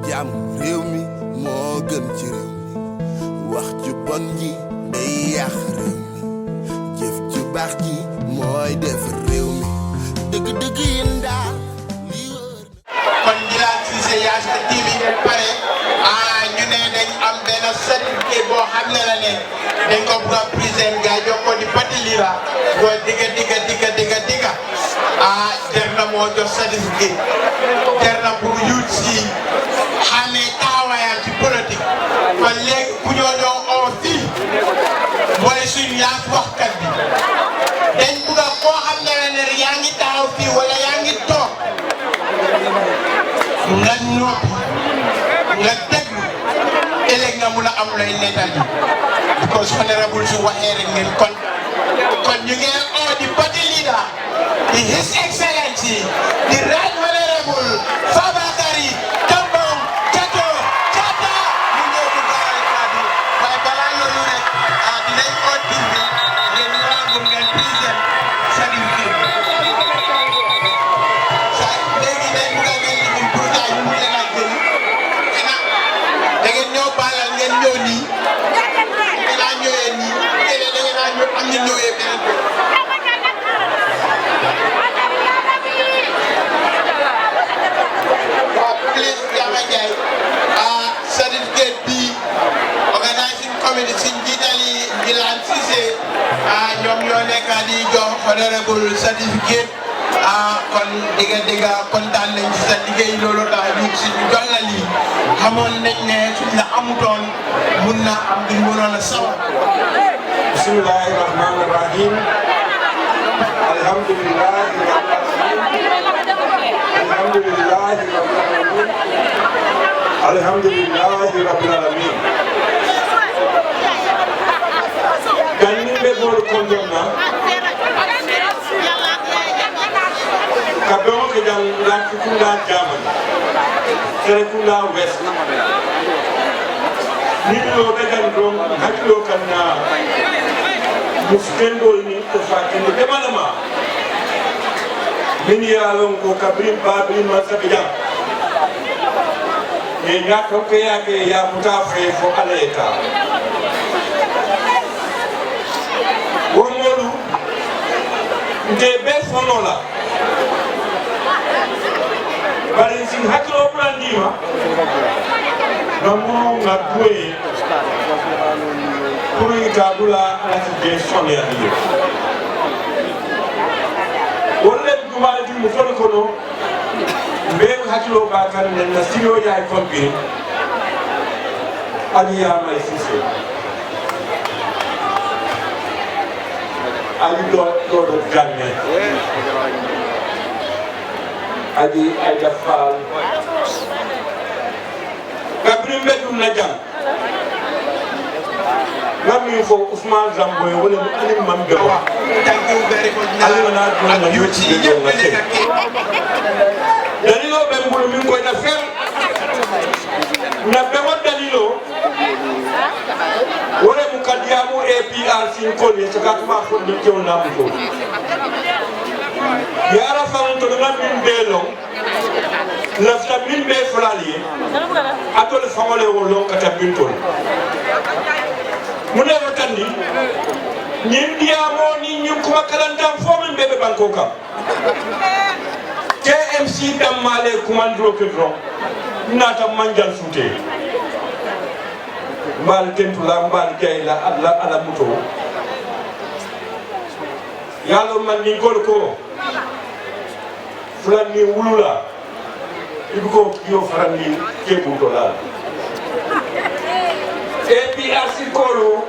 jàmm réew mi moo gën ci réew mi wax ju bon ji day yàq réew mi jëf ju baax ji mooy defar réew mi dëgg-dëgg yéen daal li wër kon Ndilane Cissé Yacha TV ngeen pare ñu ne dañ am benn certificat boo xam ne la ne dañ ko bëgg a président ga jox ko di Batilira boo digga jar na moo jox certificat jar na pour yuut si xamee taxawaayam ci politique kon léegi ku ñoo ñoo oo fii mooy suñu yaas waxkat bi dañ bëgg a koo xam ne la ne yaa ngi taxaw fii wala yaa ngi toog nga noppi nga déglu ëllëg nga mun a am lay nettali because honorable su waxee rek ngeen kon ñu ngi oo di Batilira di His Excellency di Right Honorable Fabakary Tombong Jatta ñu ñëw di gaaral kàddu waaye balaa loolu rek dinañ oo tur bi ngeen ñëwagum ngeen président certificat léegi dañ bugg a ngeen liggéey pour gars yi mu leen a jël da ngeen ñëw baalal ngeen ñëw nii dinaa ñëwee nii da ngeen a ñëw am ñu ñëwee beneen bopp. Please Yama Ndiaye certificate bi organizing committee si njiitali Ndilane Cissé ñoom ñoo nekk di jox honorable certificate kon digga kontaan nañ ci sa liggéey loolu tax ñu si ñu jox la lii xamoon nañ ne suñ la amutoon mun na am duñ mënoon a sawar. Bismillahi rahmani rahim. Alhamdulillahi rabbil alamin. Ganni be bolu kondonna. Kabon ke dan Latrikunda Germany. Serekunda West. Nilo be dan dom hakilo kanna. Muskendo ni ko fakinde demalama. Min yalon ko kabrim babrim masabija e nyako ke yake ya mutafe fo aleta wonolu nde be fonola bari sin hakilo brandima namu ngadwe pour itabula la gestion ya dio wolle dumaaji mu fon kono mbeen hakilo ba kan na sino yaay kombi ani ya may Cissé ali do ganne adi ay dafal kabrim bedum na jam Nami for Ousmane Zamboy wala mu alim man be wax thank you very much ak yu ci ñëpp dalilo be mbulu mi ko na fer na be wa dalilo wala mu kadiamu APR sin ko ni saka ma fo de tew na mu yara fa on to na min belo la fa min be flali atol fa wala wolo kata bin to mu ne watandi ñin diamo ni ñu ko kalantam fo min bebe banko kam KMC damale kumandro kedro nata manjal fute mbal tentula mbal jayla ala muto yalo man ni gol ko fulan ni wulula ibuko kiyo farandi kebu to la APRC kolo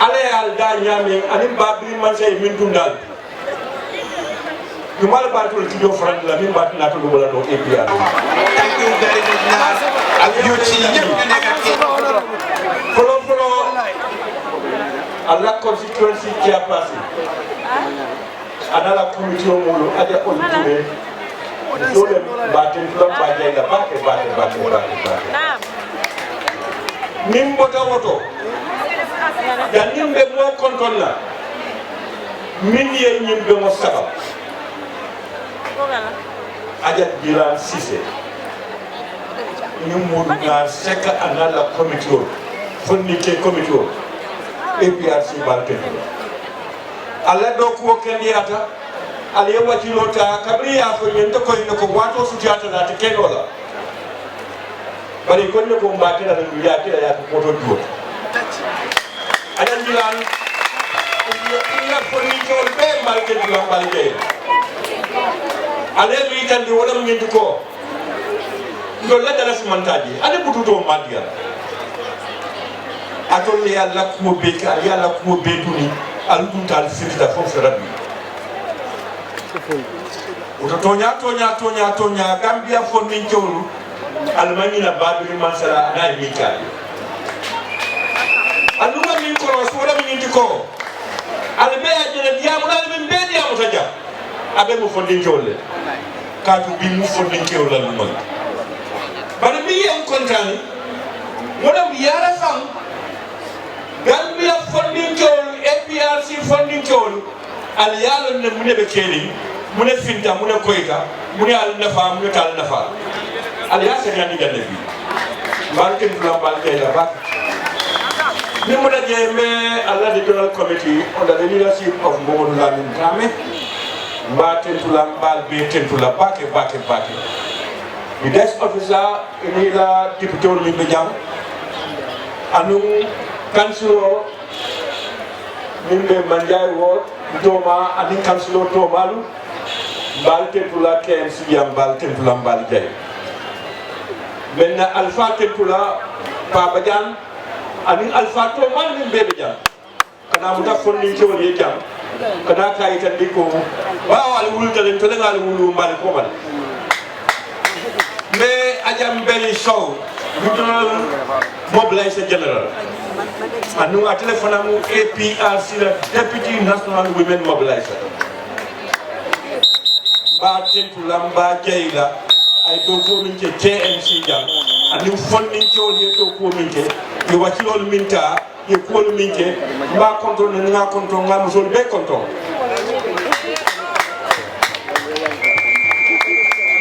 ale al da nyame anim babri man say min dundal you mal batul kiyo farandi la min bat na to wala do APR thank you very much na ak yu ci ñëpp ñu nekk ak Follow Allah constituency chairperson. Another committee on Mulu, Aja Olutune, so them batten from Bajay, batten. Nimbota Woto, Yanimbe more contona, Minion Nimbe Mosaka, Aja Ndilane Cissé. ni modu na seka anala committee fonni ke committee APRC balte alla do ko kendiyata ala yewati lota kabriya fo nyento ko ko wato sutiata na te kedola bari ko ne ko mbake na nduya ke ya ko to do adan dilan ina fonni ko be malke do balke ale mi tan di wala mi ko ndo la dala simantaji ale bututo madia atol yalla ko be ka yalla ko be duni al duntal sirta fofu rabbi oto tonya Gambia fonni jowlu almanina babiri mansara na mikali aluma min ko sura min ko albe ajere diamu dal min be diamu taja abe mo fonni jowle kadu bi mu fonni jowla luma bari mi en kontani modam yara fam Gambia fonni jowlu APRC fonni jowlu al yalo ne mune be keli mune finta mune koyta mune al nafa mune tal nafa al ya se ngani gande bi barke dula balke la bak ni muna jeme Allah the General Committee under the leadership of Mohamed Lamin Dramé ba tentula bal be tentula bake the desk officer ni la député mi be jam anu councilor nimbe manjay ward Toma ani councilor Tomalu bal tentula KMC yam bal tentula bal jay benna alpha tentula pa bajan ani alpha Tomal min bebe jam kana muta fonni jewol ye jam kana kay tan diko wawal wultalen to ngal wulu mal ko mal mais ajam beli show regional mobilizer general anu a téléphone amu APRC la Deputy National Women Mobilizer ba tentula mba jeyla ay do ko min ke KMC jam anu fonni jewol ye do ko min ke ye wakilol minta ye ko min ke ba konto ne nga konto nga musol be konto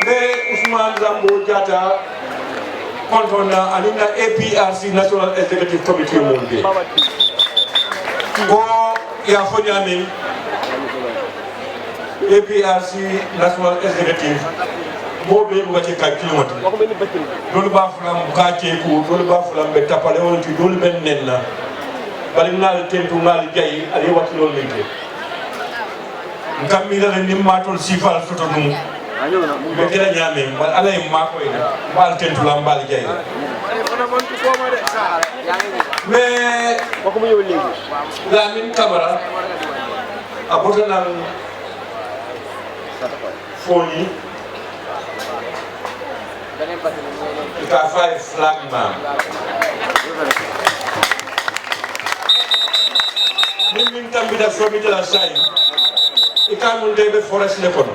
me Ousmane Zambo Diatta konto na anina APRC National Executive Committee monde ko ya fo nyame APRC National Executive bobe bu wati ka kilomètre dolu ba fulam ka ceku dolu ba fulam be tapale wonti dolu ben nenna bali ngal tentu ngal jayi ali wati lol lente ngam mi la ni matol sifal soto dum be kala nyame bal alay ma koy bal tentu la mbal jayi mais waxuma yow legi Lamin Camara abota nan foni ika 5 flag man min tambita somite la say ika mun debe forest le kono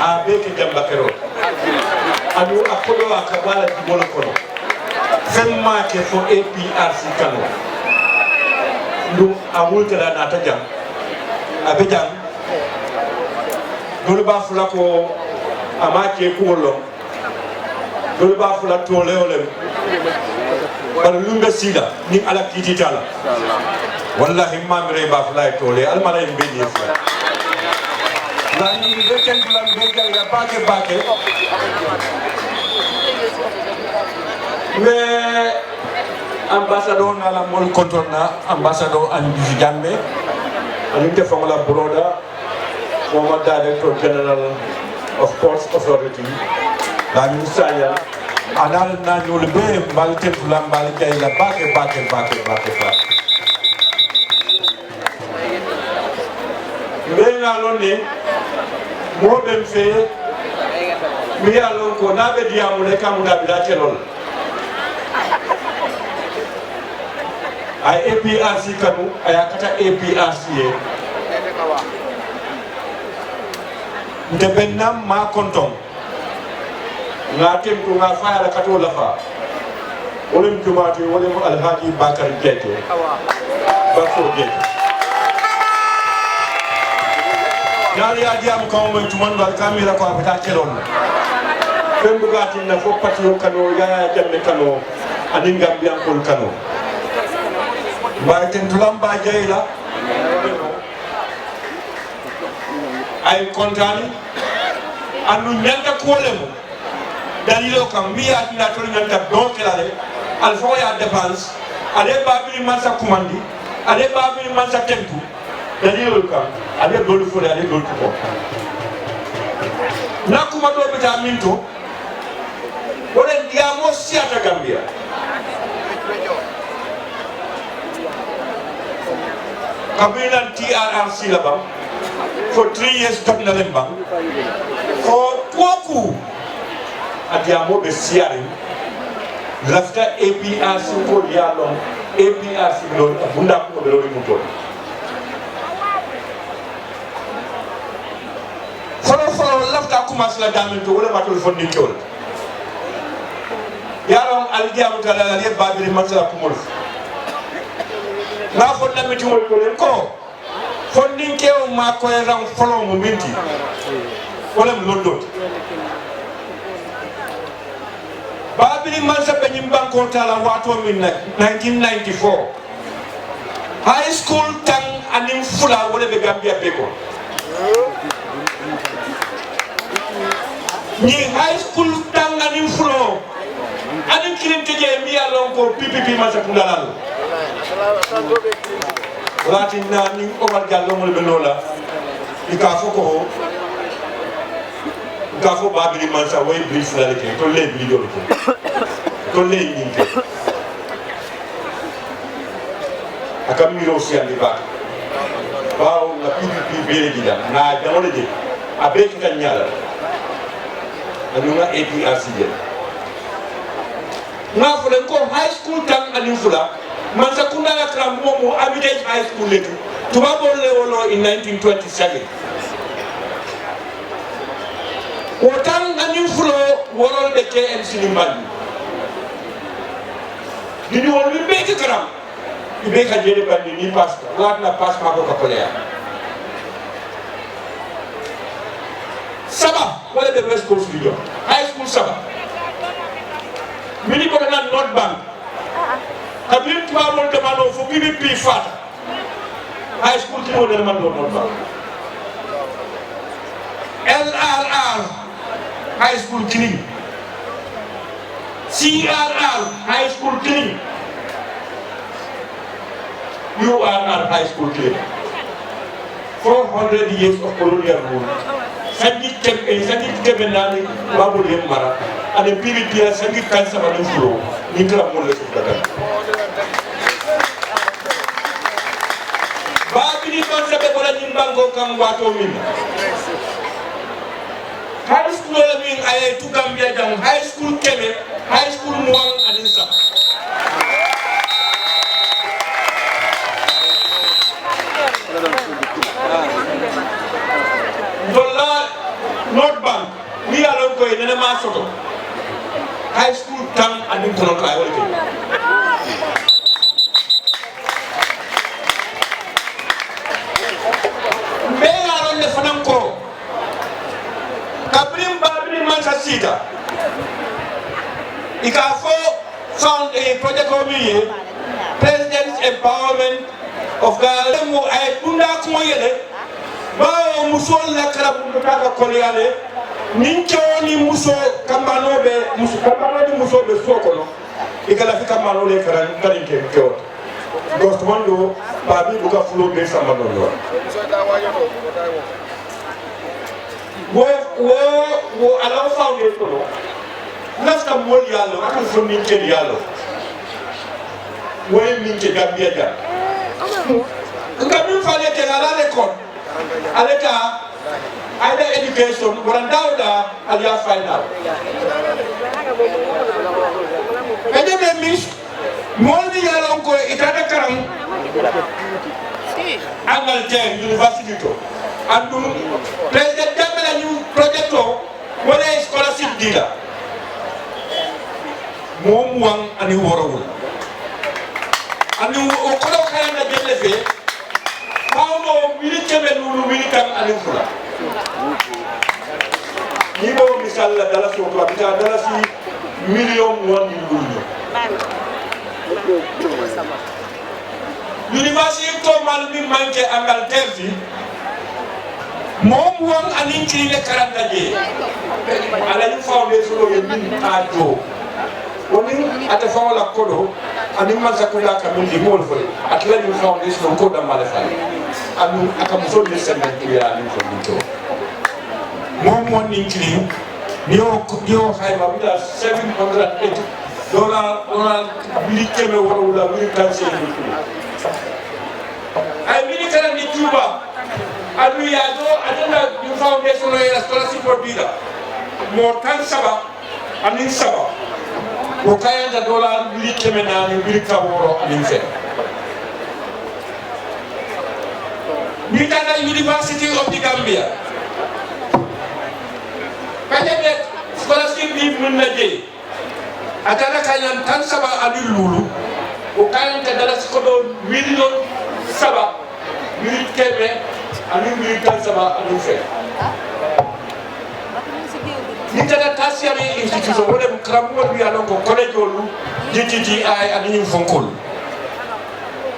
a beke jamba kero adu akodo akabala di bola kono femma ke fo APRC kano ndu amulta la nata jam abe jam dolu ba fula ko amake kuwolo dolu ba fula tole olem bal lumbe sida ni ala kititala wallahi mamre ba fula tole al mala en beni fula la ni beken fula beken ya bake mais ambassadeur na la mol kontona ambassadeur Andi Jambe ani te fongola broda former Director General of Ports Authority, Lamin Saya, anal na nyolbe mbal tentula mbal jay la bake. Menga lone mo ben fe mi alon ko nabe diamu le kamuda bi da telol ay APRC kanu ay kata APRC nte bennam ma konton nga temtu nga fayala kato lafa wolem jumati wolem alhaji Bakar Jeke Bakso Jeke nali adiam ko mo tuman bal kamira ko abita kelon fen bugati na fo patio kano ya jamme kano anin gambian kol kano ba tentulam ba jeyla ay kontani anu nyanta kolemu dalilo kam miya na to nyanta donc la de al fo ya dépense ale babiri mansa kumandi ale babiri mansa tempu dalilo kam ale dolu fo ale dolu ko na kuma do bita minto wala diamo siata Gambia kabila TRRC la ba for 3 years top na lemba for toku adiamo be siari lafta APRC ko yalo APRC lo bunda ko be lo muto folo lafta commence la damen to wala matul fonni kewol yaram aldiamu tala le babiri masala kumul na fonna miti mo ko len ko fonni kew ma ko ram folo mo minti wala mo lodot babiri mansa be nyim banko tala wato min nak 1994 high school tang anim fula wala be Gambia be ko ni high school tang anim fulo anim kirim teje mi alon ko pipipi mansa kundalal wati na ni Omar Jallo mo be lola ikafo babiri mansa way brief la leke to le bi do to le ni ke akam mi ro si andi ba bawo na pipipi be di da na jamono je abe ki kan nyala anunga APRC je na fulen ko high school tang anin fula man sa kunda la kram momo Abidjan high school letu tuba bol le wolo in 1927 wotang anin fulo worol be KMC limbali dini wol bi be kram ibe ka jere bandi ni pass wat na pass ma ko ka kolea Saba wala be West Coast Video high school Saba mini ko na North Bank kabir tuba mon de mano fo PPP fata high school ti mo de man do North Bank LRR high school Kini CRR high school Kini URR high school Kini 400 years of colonial rule sangi kebe nani babu le mara ane PPP sangi kansa manu fulo ni kala mo le sufata babu ni kansa be bola nimbango kam wato min high school la min ay tu Gambia jang high school kebe high school muang adinsa dolla North Bank mi alon koy nene ma soto high school tam adim kono ko ay wolke be alon de fanan ko kabrim babri man sa sita ikafo found a project of President's Empowerment of Galemu ay bunda ko yele bawo muso la kala bundu ka koliyale nincho ni muso kambano be muso be sokono ikala fika mano le karin ke ko ghost wando babi buka fulo be samba do wo ala fawde to no nafta mol yallo akal fo ninche yallo woy ninche Gambia ja ngam fale te ala le kon aleta either education or dauda alia final ede mis molni yalon ko itata karam Angleterre university to andu president jamela ñu project to wala scholarship dila mom wang ani worowul ani o ko do kayna jelle fe Paulo wili kebe nulu wili kam alifula ni bo misal la dalasi o to abita dalasi million won ni lulu university to mal mi manke Angleterre fi mom won anin ci le karanta je ala ñu foundation yo min ajo woni ata fawla kodo anin man sakula ka min di mol fole atla ñu foundation ko da mala fa anu aka mo so le sembe ya ni ko dito mom won ni ci yo xayma bi da $780 ona bili keme wala bili tanse ay mini kana ni Cuba adu ya do adana ñu foundation no scholarship for bida mo tan saba anin saba ko kayanda dollar bili keme na ni bili kaworo anin fe ni tanda University of the Gambia kanyebe scholarship bi mun na je atana kanyan tan saba anin lulu ko kayanda dala ko do million saba mili keme ani mili tan saba ani fe ni tata tertiary institution wala krammo bi alon ko college olu DTTI ani ñu fonkol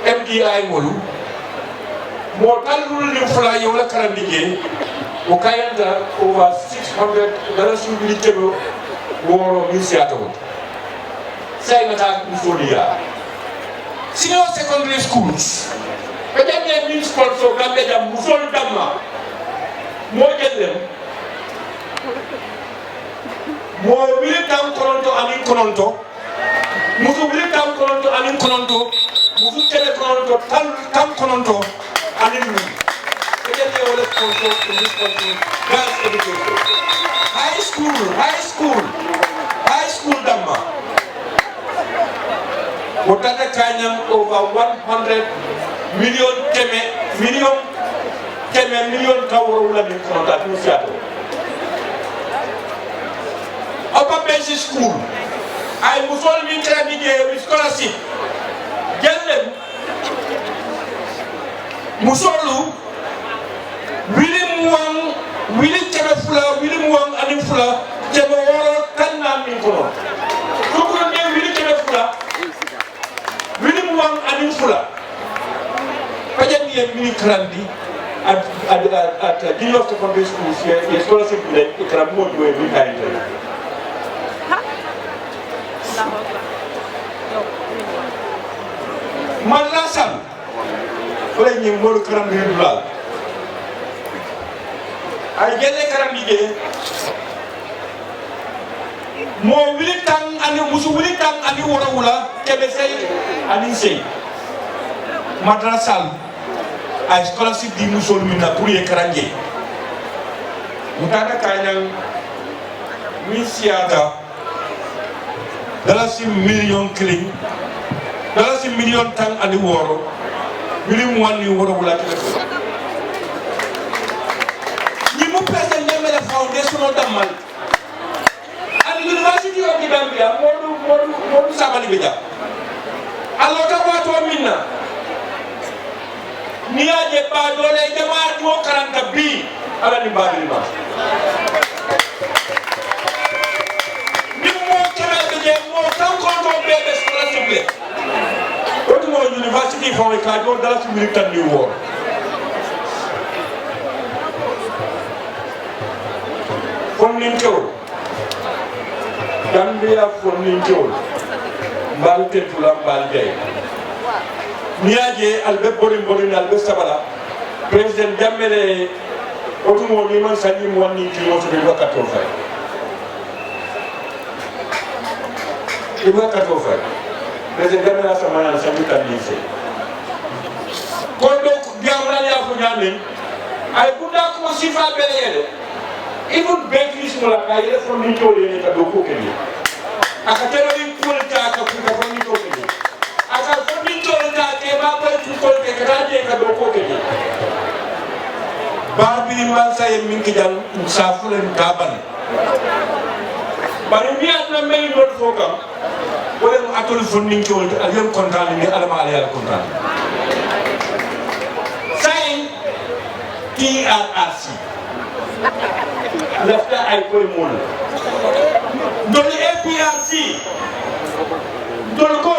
MDI molu mo tan lul ni fula yow la karam liggéey o kayanda over $600 su mili keme woro mi siato say ngata ni folia senior secondary schools Pejamnya min sponsor Gambia jam musol damma mo jellem mo wili tam kononto anin kononto musu wili tam kononto anin kononto musu tele kononto tam kononto anin mi pejamnya wala sponsor in this country girls education high school damma wotata kanyam over 100 million kawro la ni ko ta tu fiato upper basic school ay musol min tradi je scholarship jellem musolu wili tebe fula wili muang ani fula tebe woro tanna min ko to ko ne wili tebe fula wili muang ani fula Pajak dia mini kerandi at junior secondary school ya scholarship le ikramu dua ni kain tu. Madrasah boleh ni mulu kerandi dulu. Ay gele kerandi je. Mo wilitang ani musu wilitang ani wala kebesai ani sei. Madrasah ay scholarship di musol mina pour ye karanje mutaka kanyang misiata dalasi million kling dalasi million tang ani woro milim wani woro wala telefon ni mu president nyamela foundation o damal and University of the Gambia modu sabali beja allo ta wato minna ni aje ba dole jamaat mo karanta bi ala ni babil ma ni mo kala je mo tan ko do be be scholarship le o mo university fo ka do dala ci militant ni wo fon nin tew Gambia fon nin tew mbal te tula mbal jay niaje albe borin albe sabala president Jammeh otumo ni man sani mo wani ki mo to be wakato fa president Jammeh sama na sani tanise kondo gamra ya fu nyane ay bunda ko sifa belere even bakeries mo la kay fo ni to le ta do ko keni aka tero ni ko ta ka ko ni to keni aka fo ni to la ke ba ko ko ke graje ka do ko keni Barbie man say min ki jang safulen taban bari mi atna mel do fokam wala mu atol funding ci wol ak yam kontaan ni alama ala yalla kontaan sign TRRC lafta ay koy mol dol APRC dol ko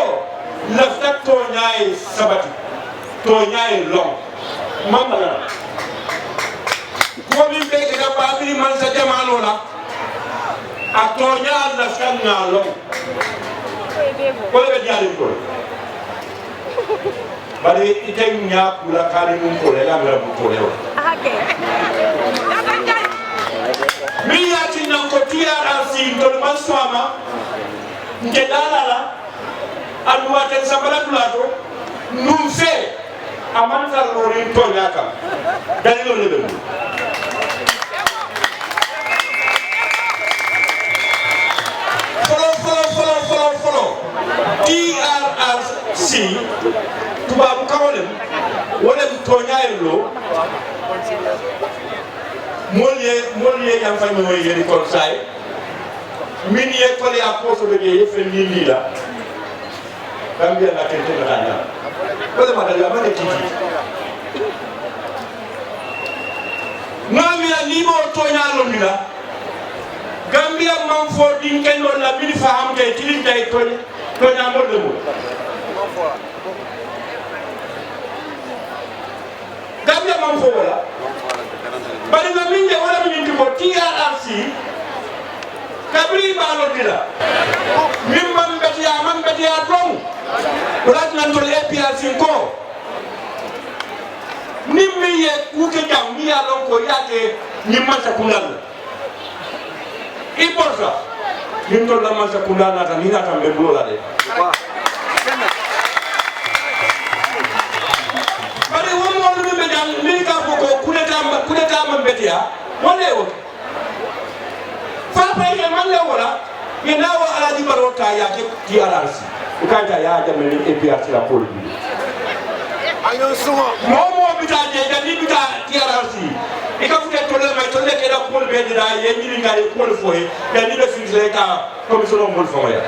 lafta to nyaay sabati to nyaay long mamala ko min be ga babili man sa jamano la a to nyaal lafta na long ko be diali ko bari ite nya kula kali mun ko le la mera bu ko le mi ya ti nan ko TRRC to man swama nke dalala anduwa ten sabala dulato num fe aman sar lorin to nyaka dalilo lebe follow TRRC tubabu kawolem wolem to nyaaylo molye yam fami moy yeri kon say min ye ko le aposo de ye fe ni lila Gambia na tete na tanya ko le madali amane titi nami ni mo to nyaalo mila Gambia man fo din ken don la min faham de tilin tay to nyamol de mo Gambia man fo wala bari na min de wala min ko TRRC kabri balo dila min man betiya dong rat nan to APRC ko nimmi ye kuke jam mi ya lon ko yake ni mata kulal iporta nim to la mata kulal na tan ina tan be bulo la de bari won mo lu be jam mi ka ko kudeta man betiya wala o fa pa ye man le wala ina wa alaji barota ya ke TRRC ukanta ya jamme ni APRC la pol bi ayo suma momo bita je jadi bita TRRC ikafuta tole mai tole ke da pol be dira ye nyiri ngari pol foye da ni be finse ka commission mo fo ya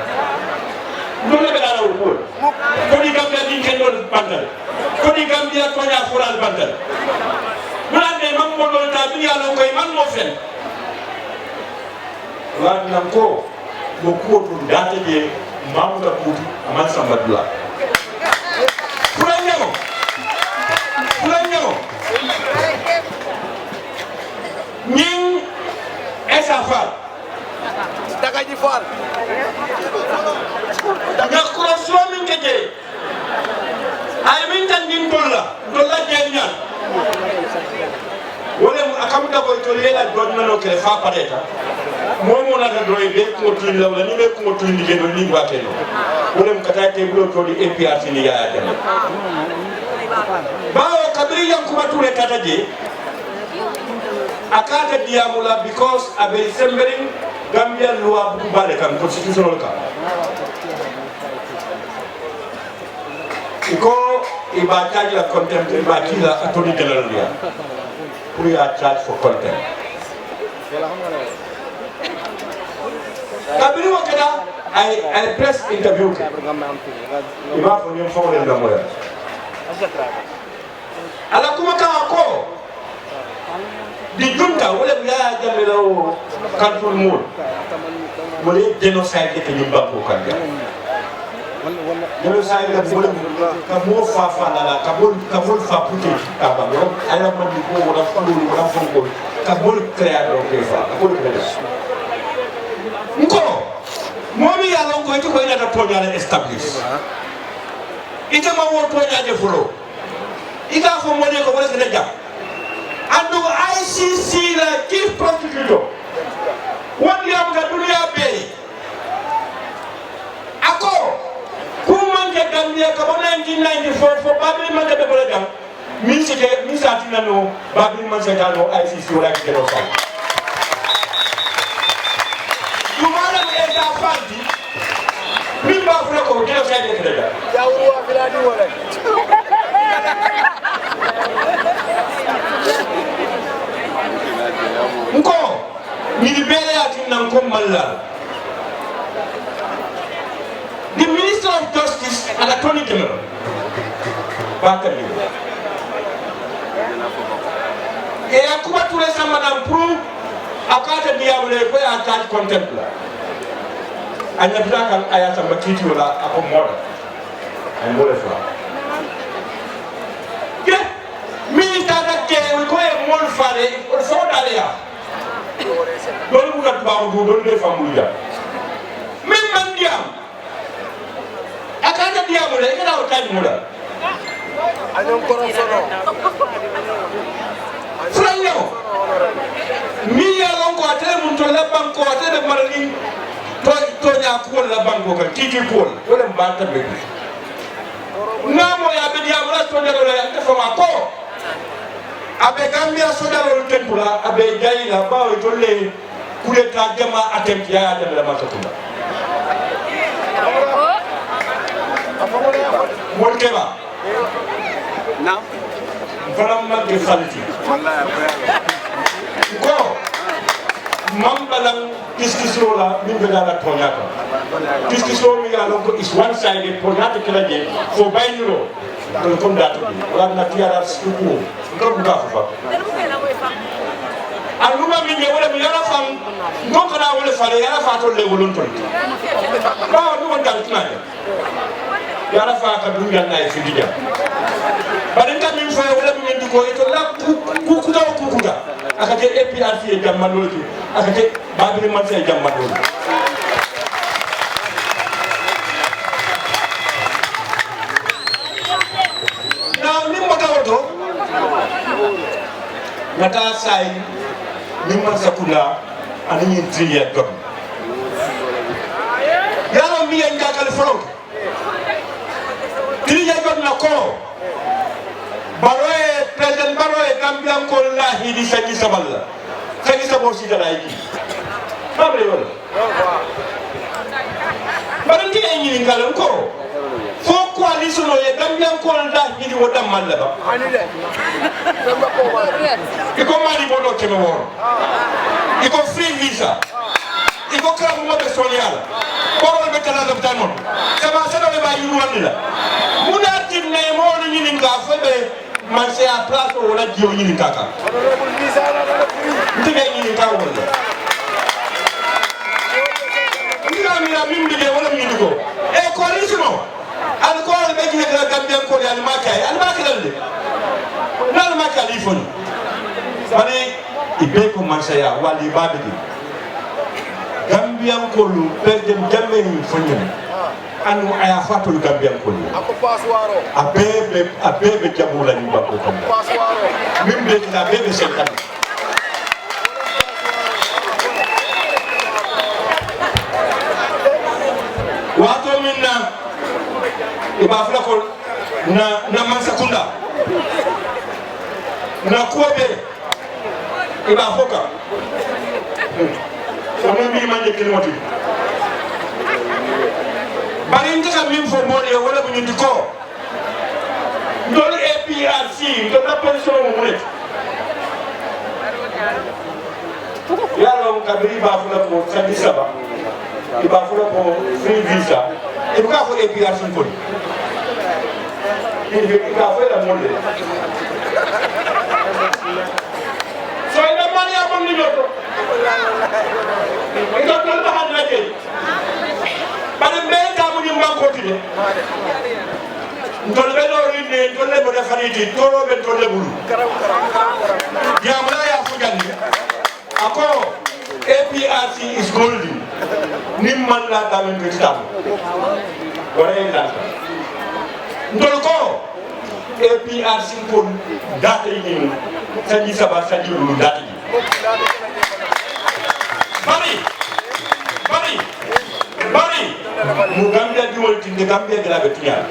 dole be dara pol ko di Gambia din ken don bandal ko di Gambia to nya foral bandal bulande mam mo do ta bi yalla koy man mo fen wan nan ko mo ko to data je mamuda puti aman sambadula Fulanyamo Ning esafal dagaji fal nakura min keje ay min tan din dolla jenya wala akamuda ko to lela don nano ke fa pareta momo na do be ko tin lawla ni be ko tin ni do ni wa keno wala kata te bulo to di APRC ni ya dem bawo kabiri yam kuma tule kata je akata diamula because abe sembering Gambia loi bu bale kan constitutional ka iko iba charge la contempt iba kila attorney general ya pour ya charge for contempt kabiri wakada I press interview iba fo ñom fo len damoya ala kuma ka ko di junta wala ya jamela o kantul mul wala genocide ke ñu bako kan ja genocide la wala ka mo fa la ka bol fa puti ka ba yo ala man di ko wala fa lu wala fa ko ka bol créateur ke fa ko créateur nko momi ya lon ko to ko ina da to nyala establish ite ma wo to nyaaje fulo ika fo mo ne ko wala ke ja ando ICC la chief prosecutor wodi am ga dunia be ako kuma nge Gambia ka 1994 for babli man de bele jam min sa tinano babli man sa dalo ICC wala ke do sa dumala be da fandi min ba fu ko ke do sa de ke da ya wo biladi wala nko ni bele atin ko malla the Minister of Justice and Attorney General Bakari e akuba tule sa madam pro akata diabule ko ya ta contempla anya bidaka ayata makiti wala akomoda ay mole fa ke mi ta da ke ko e mol fare o so dale ya dole bu gat ba du dole de famu ya min man diam akata diabule ke daw tay mula Anong korosono? Franyo mi ya lon ko atele mun to la banko atele marani to nya ko la banko kan titi ko wala mbanta be ngamo ya be dia wala to jalo la ta fama ko abe gambia so jalo tempula abe jayila bawo to le kule ta jama attempt ya da la masakula mon keba Na? vraiment de qualité ko mambalang discussion la min be dala toñata discussion mi ya lonko is one sided pour nata kala je fo bayniro ko comme data wala na tiara suku ko buga fa aluma min be wala mi yara fam donc na wala fare yara fa to le wolon ton ba du won dal tinade yara fa ka dunya na fi dija barinta min fa wala min ndiko eto la kukuda akate APRC e jammanolti akate babiri man se jammanolti now ni motawoto nata say ni man sakula ani ni triya gam yaro mi en jakal foro triya gam na ko Baroe president Baroe Gambian ko lahi di sangi saballa sangi sabo si dala yi babre wala baranti en ni ngalam ko fo coalition o ye Gambian ko lahi di wodam malla ba Ani de. Sama ko wa. iko mali bodo keme woro iko free visa iko kram mo be sonyala ko be kala da tanon sama sada be ba yu wala munati ne mo ni ni nga fa be man c'est à place où on a dit on kaka ndike ni ka wala mira mimbi de wala mi dugo e coalition al ko be ji la Gambia ko ya ma kay al ma kala de nal ma kala ifon bani ibe ko man c'est ya wali babe di Gambia ko lu perde jamme ni fonyene anu aya fatul Gambia ko lu Ako paswaro. abebe jamula ni bako ko Paswaro. mimbe la bebe sentan wato minna ibafla ko na masakunda na kuobe ibafoka sama mi manje kilmoti bari ndika min fo mole wala bu ñu ko ndol APRC do na pension mo mulet yalo kabiri ba fula ko sandi saba iba fula ko free visa e ka fo APRC ko ni ka fo la mole so ina mari amon ni joto ito ko ba han la je bari me ka mu ñu man ko tide ndol be do rinde ndol le bo defariti toro be to le bulu ya mala ya fu ganni ako APRC is golden nimman la damen ko tam gore la ndol ko APRC ko data yi sanji saba sanji lu data yi bari mu Gambia di wol tinde Gambia de la betiya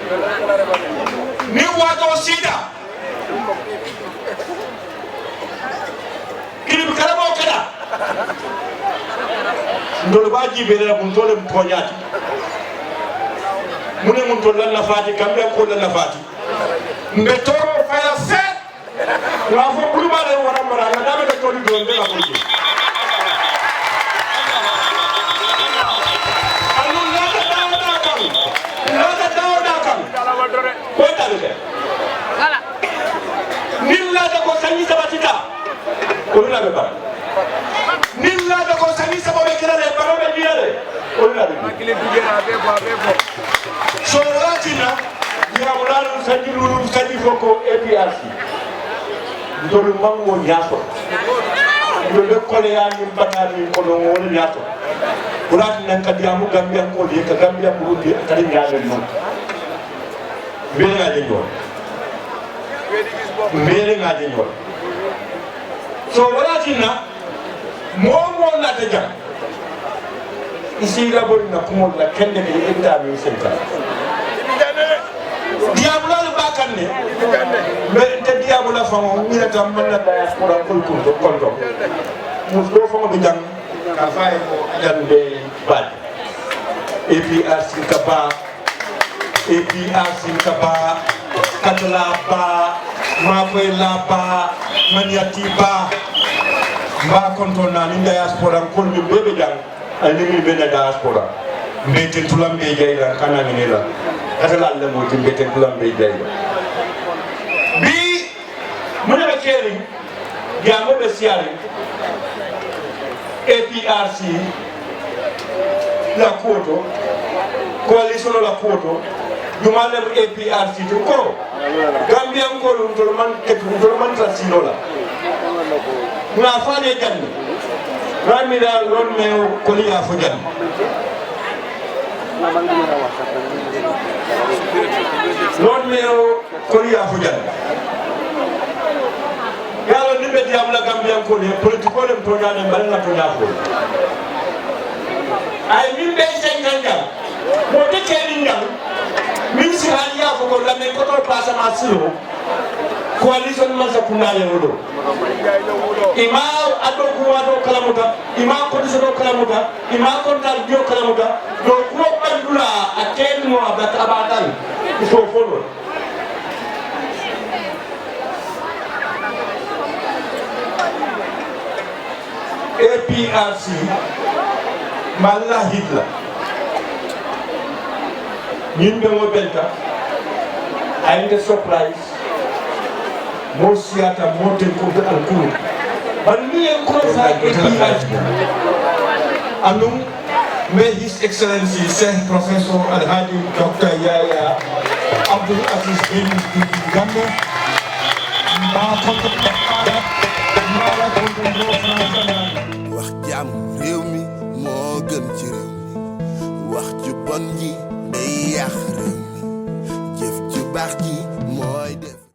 ni wato sida kiri karamo kada ndol baji be la mun tole ko nyaati mune mun tole la fati Gambia ko la fati mbe toro faya se wa fo buluma le wara mara na dame ko toli do be la ko nilla da ko sanyi sabatita ko la be ba nin so latina yamulalu sajilulu sajifoko APRC ndolu mango nyaso ndolu kole yani batani kono ngol nyaso urati nan kadiamu Gambia ko de ka Gambia burundi kadi nyaade non mbele ngaje ñor mbele ngaje ñor so latina momo na taja isi rabol na kumol la kende ke interview center diabula ba kanne me te diabula famo mi ta man na diaspora ko ko konto mus do famo be jang ka fay ko jande bad APRC kaba katla ba ma koy la ba maniati ba ba konto na ni diaspora ko mi bebe jang ani mi be na diaspora mbete tulambe jayla kana ni la katala le mo mbete tulambe jayla bi mo na keri diamo be siari APRC la koto coalition la koto jumale APRC to ko Gambia ko to man trasinola na fane janni ramira ron me ko liya fo janni ron me ko liya fo janni yalla ni be diam la Gambia ko le politiko dem to nyane bal na to nyafo ay min be senganga mo de keri ngam min si haliya ko la men ko to passa ma silo coalition man sa kunale wodo ima ado kuwato kalamuta ima kondiso kalamuta ima kontal bio kalamuta do ko bandula aken mo abata abatan so follow APRC malla hitla ñimbe mo benta ayde surprise mo siata mo ten ko de alkuru ban ni en ko sa APRC anum may his excellency Sheikh Professor Alhaji Dr. Yaya Abdul Aziz bin Gambo ma ko